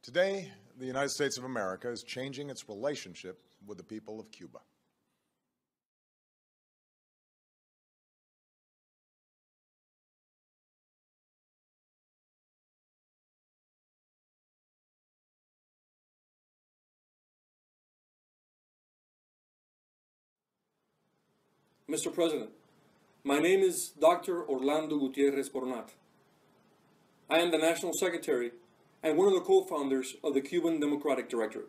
Today, the United States of America is changing its relationship with the people of Cuba. Mr. President, my name is Dr. Orlando Gutierrez Cornat. I am the National Secretary and one of the co-founders of the Cuban Democratic Directory.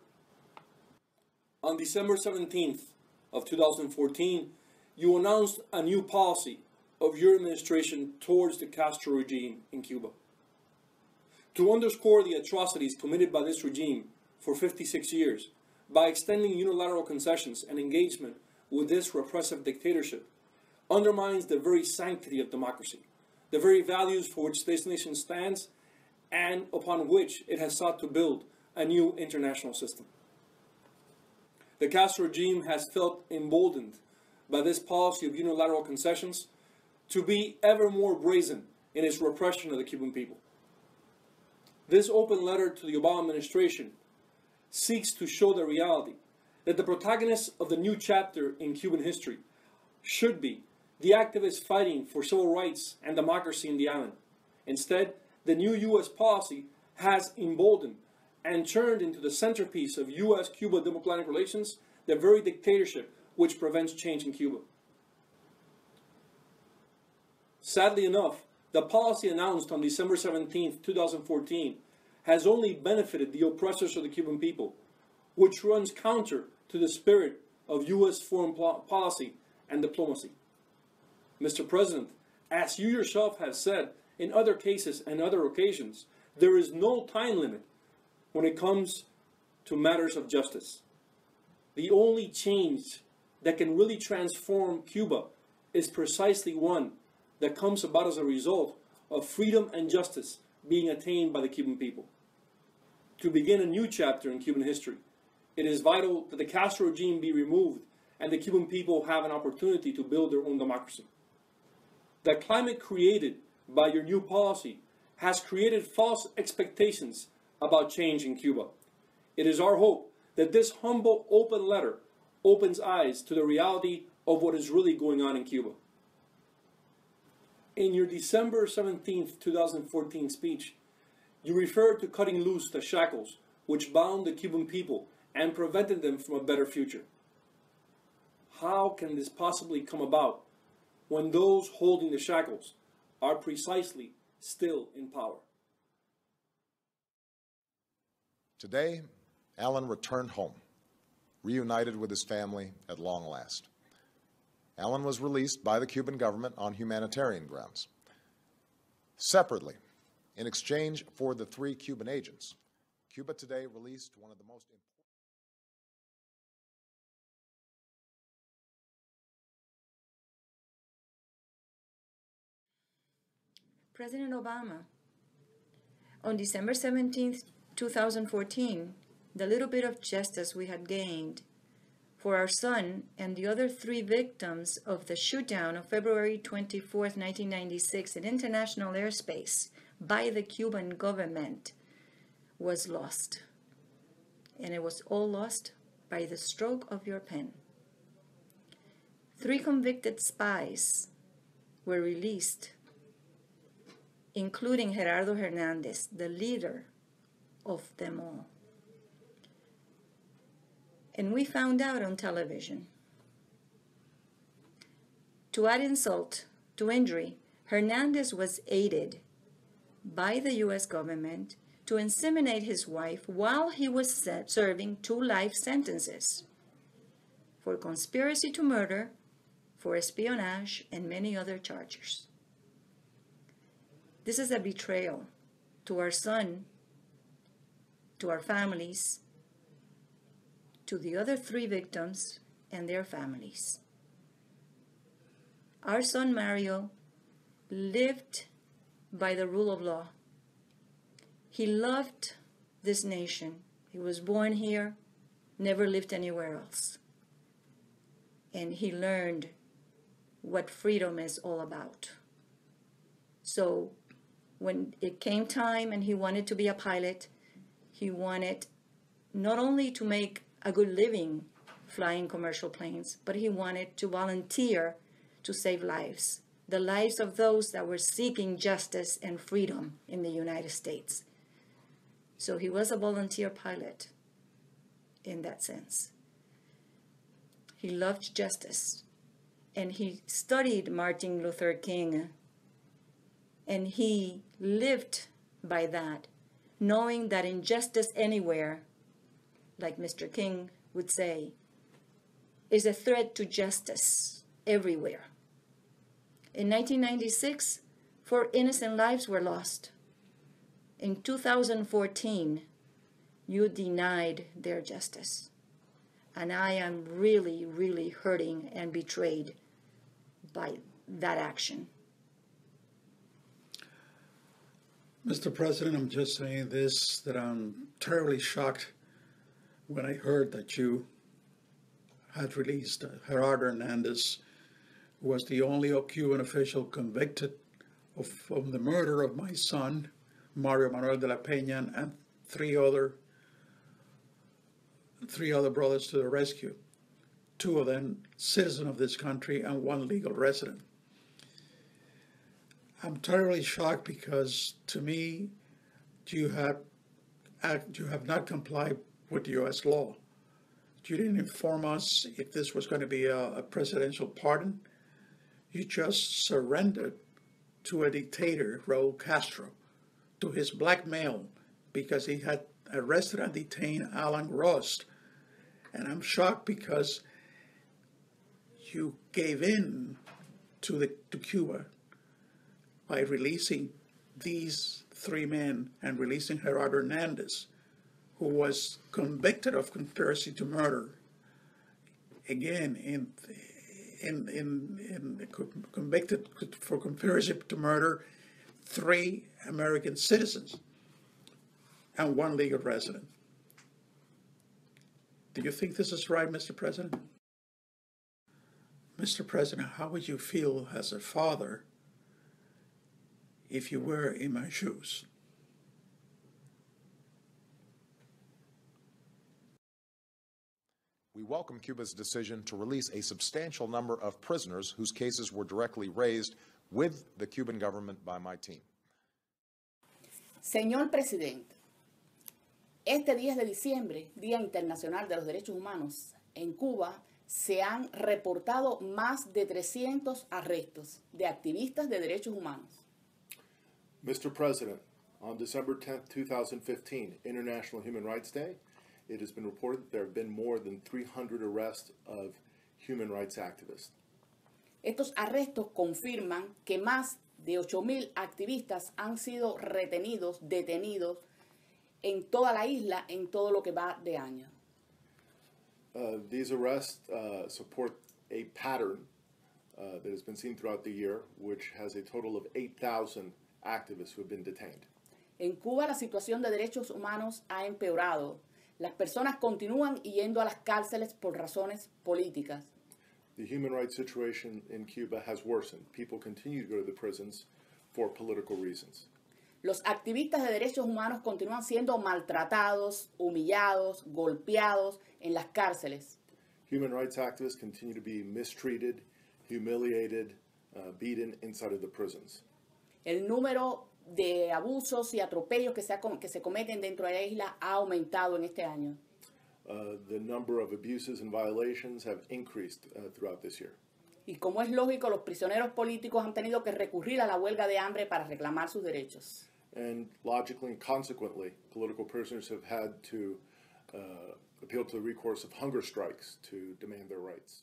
On December 17th of 2014, you announced a new policy of your administration towards the Castro regime in Cuba. To underscore the atrocities committed by this regime for 56 years, by extending unilateral concessions and engagement with this repressive dictatorship, undermines the very sanctity of democracy, the very values for which this nation stands and upon which it has sought to build a new international system. The Castro regime has felt emboldened by this policy of unilateral concessions to be ever more brazen in its repression of the Cuban people. This open letter to the Obama administration seeks to show the reality that the protagonists of the new chapter in Cuban history should be the activists fighting for civil rights and democracy in the island. Instead, the new U.S. policy has emboldened and turned into the centerpiece of U.S.-Cuba democratic relations the very dictatorship which prevents change in Cuba. Sadly enough, the policy announced on December 17, 2014 has only benefited the oppressors of the Cuban people, which runs counter to the spirit of U.S. foreign policy and diplomacy. Mr. President, as you yourself have said in other cases and other occasions, there is no time limit when it comes to matters of justice. The only change that can really transform Cuba is precisely one that comes about as a result of freedom and justice being attained by the Cuban people. To begin a new chapter in Cuban history, it is vital that the Castro regime be removed and the Cuban people have an opportunity to build their own democracy. The climate created by your new policy has created false expectations about change in Cuba. It is our hope that this humble open letter opens eyes to the reality of what is really going on in Cuba. In your December 17, 2014 speech, you referred to cutting loose the shackles which bound the Cuban people and prevented them from a better future. How can this possibly come about when those holding the shackles are precisely still in power? Today, Alan returned home, reunited with his family at long last. Alan was released by the Cuban government on humanitarian grounds. Separately, in exchange for the 3 Cuban agents, Cuba today released one of the most important. President Obama, on December 17, 2014, the little bit of justice we had gained for our son and the other 3 victims of the shootdown of February 24, 1996 in international airspace by the Cuban government was lost. And it was all lost by the stroke of your pen. 3 convicted spies were released, including Gerardo Hernandez, the leader of them all. And we found out on television. To add insult to injury, Hernandez was aided by the U.S. government to inseminate his wife while he was serving 2 life sentences for conspiracy to murder, for espionage, and many other charges. This is a betrayal to our son, to our families, to the other 3 victims and their families. Our son Mario lived by the rule of law. He loved this nation. He was born here, never lived anywhere else. And he learned what freedom is all about. So when it came time and he wanted to be a pilot, He wanted not only to make a good living flying commercial planes, but he wanted to volunteer to save lives, the lives of those that were seeking justice and freedom in the United States. So he was a volunteer pilot in that sense. He loved justice, and he studied Martin Luther King, and he lived by that, knowing that injustice anywhere, like Mr. King would say, is a threat to justice everywhere. In 1996, 4 innocent lives were lost. In 2014, you denied their justice. And I am really, really hurting and betrayed by that action. Mr. President, I'm just saying this, that I'm terribly shocked when I heard that you had released Gerardo Hernandez, who was the only Cuban official convicted of the murder of my son, Mario Manuel de la Peña, and three other brothers to the rescue, 2 of them citizens of this country and 1 legal resident. I'm terribly shocked because, to me, you have not complied with U.S. law. You didn't inform us if this was going to be a presidential pardon. You just surrendered to a dictator, Raul Castro, to his blackmail because he had arrested and detained Alan Rost. And I'm shocked because you gave in to Cuba by releasing these 3 men and releasing Gerardo Hernandez, who was convicted of conspiracy to murder. Again, convicted for conspiracy to murder 3 American citizens and 1 legal resident. Do you think this is right, Mr. President? Mr. President, how would you feel as a father if you were in my shoes? We welcome Cuba's decision to release a substantial number of prisoners whose cases were directly raised with the Cuban government by my team. Señor Presidente, este 10 de diciembre, Día Internacional de los Derechos Humanos, en Cuba se han reportado más de 300 arrestos de activistas de derechos humanos. Mr. President, on December 10, 2015, International Human Rights Day, it has been reported that there have been more than 300 arrests of human rights activists. Estos arrestos confirman que más de 8,000 activistas han sido detenidos en toda la isla en todo lo que va de año. These arrests support a pattern that has been seen throughout the year, which has a total of 8,000 activists who have been detained. En Cuba la situación de derechos humanos ha empeorado. Las personas continúan yendo a las cárceles por razones políticas. The human rights situation in Cuba has worsened. People continue to go to the prisons for political reasons. Los activistas de derechos humanos continúan siendo maltratados, humillados, golpeados en las cárceles. Human rights activists continue to be mistreated, humiliated, beaten inside of the prisons. El número de abusos y atropellos que se cometen dentro de la isla ha aumentado en este año. The number of abuses and violations have increased throughout this year. Y como es lógico, los prisioneros políticos han tenido que recurrir a la huelga de hambre para reclamar sus derechos. And logically and consequently, political prisoners have had to appeal to the recourse of hunger strikes to demand their rights.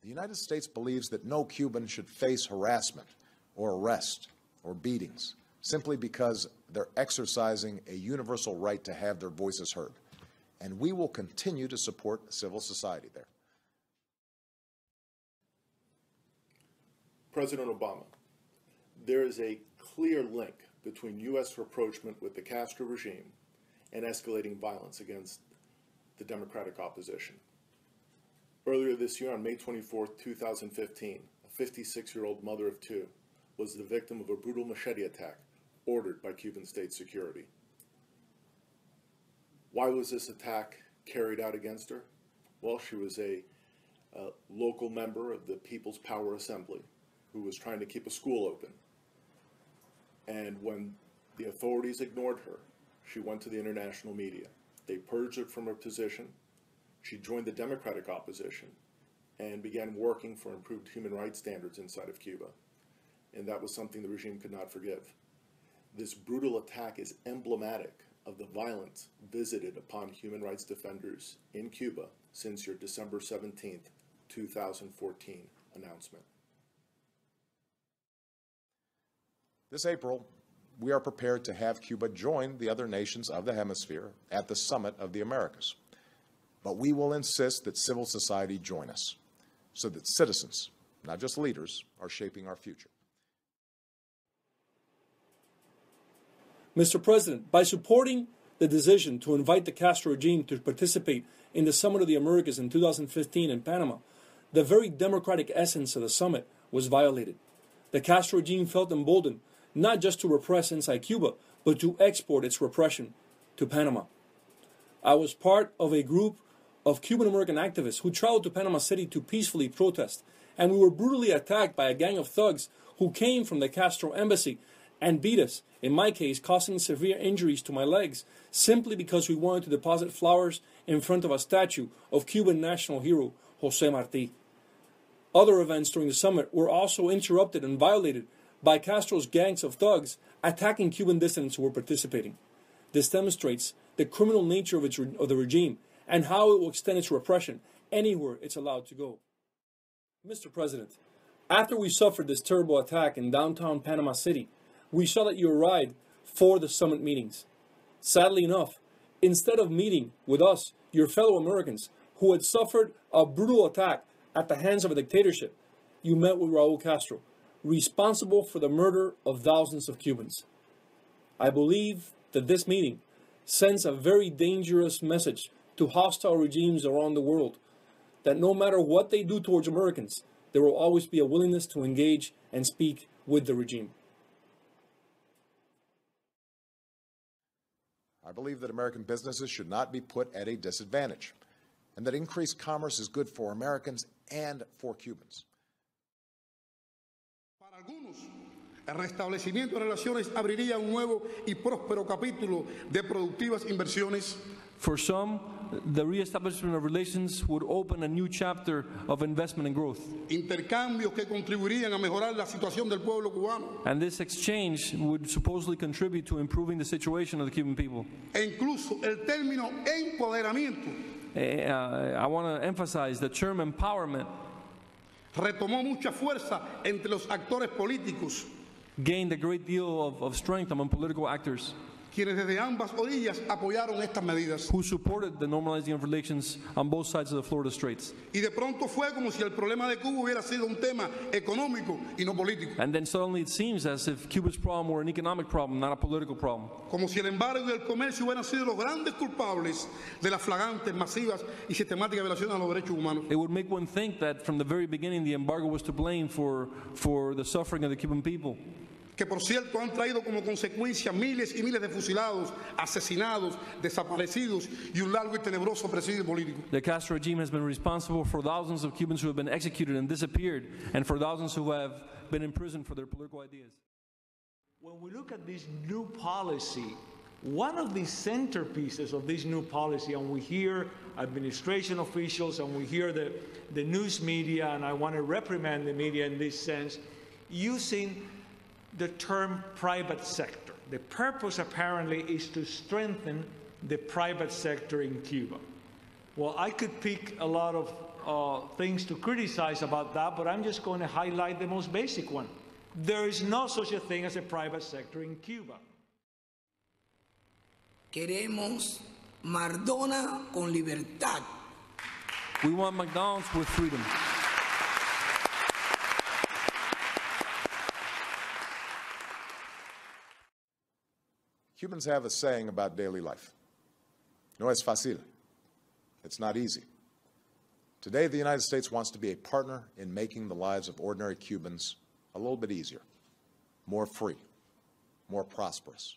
The United States believes that no Cuban should face harassment or arrest or beatings simply because they're exercising a universal right to have their voices heard. And we will continue to support civil society there. President Obama, there is a clear link between U.S. rapprochement with the Castro regime and escalating violence against the Democratic opposition. Earlier this year, on May 24, 2015, a 56-year-old mother of 2 was the victim of a brutal machete attack ordered by Cuban state security. Why was this attack carried out against her? Well, she was a local member of the People's Power Assembly who was trying to keep a school open. And when the authorities ignored her, she went to the international media. They purged her from her position. She joined the Democratic opposition and began working for improved human rights standards inside of Cuba. And that was something the regime could not forgive. This brutal attack is emblematic of the violence visited upon human rights defenders in Cuba since your December 17th, 2014 announcement. This April, we are prepared to have Cuba join the other nations of the hemisphere at the Summit of the Americas. But we will insist that civil society join us so that citizens, not just leaders, are shaping our future. Mr. President, by supporting the decision to invite the Castro regime to participate in the Summit of the Americas in 2015 in Panama, the very democratic essence of the summit was violated. The Castro regime felt emboldened not just to repress inside Cuba, but to export its repression to Panama. I was part of a group of Cuban-American activists who traveled to Panama City to peacefully protest, and we were brutally attacked by a gang of thugs who came from the Castro embassy and beat us, in my case causing severe injuries to my legs, simply because we wanted to deposit flowers in front of a statue of Cuban national hero José Martí. Other events during the summit were also interrupted and violated by Castro's gangs of thugs attacking Cuban dissidents who were participating. This demonstrates the criminal nature of the regime and how it will extend its repression anywhere it's allowed to go. Mr. President, after we suffered this terrible attack in downtown Panama City, we saw that you arrived for the summit meetings. Sadly enough, instead of meeting with us, your fellow Americans, who had suffered a brutal attack at the hands of a dictatorship, you met with Raul Castro, responsible for the murder of thousands of Cubans. I believe that this meeting sends a very dangerous message to hostile regimes around the world, that no matter what they do towards Americans, there will always be a willingness to engage and speak with the regime. I believe that American businesses should not be put at a disadvantage, and that increased commerce is good for Americans and for Cubans. Para algunos, el restablecimiento de relaciones abriría un nuevo y próspero capítulo de productivas inversiones. For some, the reestablishment of relations would open a new chapter of investment and growth. Intercambios que contribuirían a mejorar la situación del pueblo cubano. And this exchange would supposedly contribute to improving the situation of the Cuban people. E incluso el término empoderamiento I want to emphasize the term empowerment retomó mucha fuerza entre los actores políticos, gained a great deal of strength among political actors quienes desde ambas orillas apoyaron estas medidas. who supported the normalizing of relations on both sides of the Florida Straits. Y de pronto fue como si el problema de Cuba hubiera sido un tema económico y no político. And then suddenly it seems as if Cuba's problem were an economic problem, not a political problem. Como si el embargo y el comercio hubieran sido los grandes culpables de las flagrantes, masivas y sistemáticas violaciones a los derechos humanos. It would make one think that from the very beginning the embargo was to blame for the suffering of the Cuban people. Que por cierto han traído como consecuencia miles y miles de fusilados, asesinados, desaparecidos y un largo y tenebroso presidio político. The Castro regime has been responsible for thousands of Cubans who have been executed and disappeared, and for thousands who have been in prison for their political ideas. When we look at this new policy, one of the centerpieces of this new policy, and we hear administration officials and we hear the news media, and I want to reprimand the media in this sense, using the term private sector. The purpose apparently is to strengthen the private sector in Cuba. Well, I could pick a lot of things to criticize about that, but I'm just going to highlight the most basic one. There is no such a thing as a private sector in Cuba. Queremos Mardona con libertad. We want McDonald's with freedom. Cubans have a saying about daily life. No es fácil. It's not easy. Today, the United States wants to be a partner in making the lives of ordinary Cubans a little bit easier, more free, more prosperous.